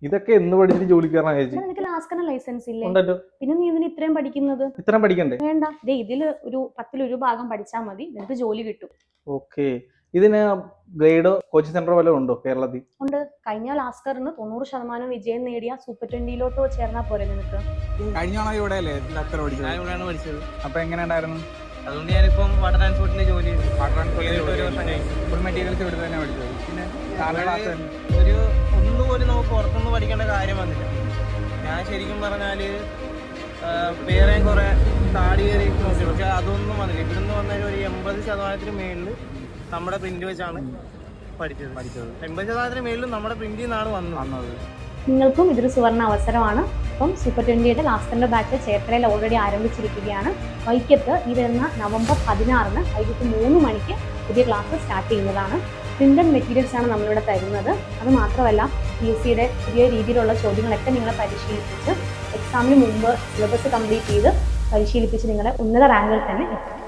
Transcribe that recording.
ഇതൊക്കെ എന്ന് പഠിച്ചിട്ട് ജോലിക്കാരനാ ചേച്ചി? നിനക്ക് ലാസ്കറിന് ലൈസൻസ് ഇല്ലേ? ഉണ്ടല്ലോ. പിന്നെ നീ ഇതിന് ഇത്രയും പഠിക്കുന്നത്? ഇത്രയും പഠിക്കണ്ടേ? വേണ്ട, ദേ ഇതില് ഒരു 10-ൽ 1 ഭാഗം പഠിച്ചാൽ മതി, നിനക്ക് ജോലി കിട്ടും. ഓക്കെ. ഇതിന് ഗൈഡോ കോച്ചിങ് സെന്ററോ വല്ലതും ഉണ്ടോ കേരളത്തിൽ? ഉണ്ട്. കഴിഞ്ഞ ലാസ്കറിന് 90% വിജയം നേടിയ സൂപ്പർ 20 ചേർന്നാ പോരെ നിനക്ക്? കഴിഞ്ഞാണോ ഇവിടെ അല്ലേ ഇവിടെയാണ് പഠിച്ചത്? അപ്പൊ എങ്ങനെ ഉണ്ടായിരുന്നു? അതുകൊണ്ട് ഞാനിപ്പം വാട്ടർ ട്രാൻസ്പോർട്ടിന്റെ ജോലി ഫുൾ മെറ്റീരിയൽസ് ഇവിടെ തന്നെ പഠിച്ചത്. പിന്നെ ഒരു ഒന്നുപോലും നമുക്ക് പുറത്തുനിന്ന് പഠിക്കേണ്ട കാര്യം വന്നില്ല. ഞാൻ ശരിക്കും പറഞ്ഞാല് വേറെ കുറെ താടി കയറി നോക്കി, പക്ഷെ അതൊന്നും വന്നില്ല. ഇവിടുന്ന് വന്നൊരു 80% മേളിൽ നമ്മുടെ പ്രിന്റ് വെച്ചാണ് പഠിച്ചത്. 80% മേളിൽ നമ്മുടെ പ്രിന്റിൽ നിന്നാണ് വന്നത്. നിങ്ങൾക്കും ഇതൊരു സുവർണ്ണ അവസരമാണ്. അപ്പം സൂപ്പർ 20 ലാസ്കറിന്റെ ബാച്ച് ചേർത്തലയിൽ ഓൾറെഡി ആരംഭിച്ചിരിക്കുകയാണ്. വൈക്കത്ത് ഈ വരുന്ന നവംബർ 16 വൈകിട്ട് 3 മണിക്ക് പുതിയ ക്ലാസ് സ്റ്റാർട്ട് ചെയ്യുന്നതാണ്. പ്രിന്റഡ് മെറ്റീരിയൽസ് ആണ് നമ്മളിവിടെ തരുന്നത്. അത് മാത്രമല്ല PSCയുടെ പുതിയ രീതിയിലുള്ള ചോദ്യങ്ങളൊക്കെ നിങ്ങളെ പരിശീലിപ്പിച്ച് എക്സാമിന് മുമ്പ് സിലബസ് കംപ്ലീറ്റ് ചെയ്ത് പരിശീലിപ്പിച്ച് നിങ്ങളെ ഉന്നത റാങ്കിൽ തന്നെ എത്തിക്കും.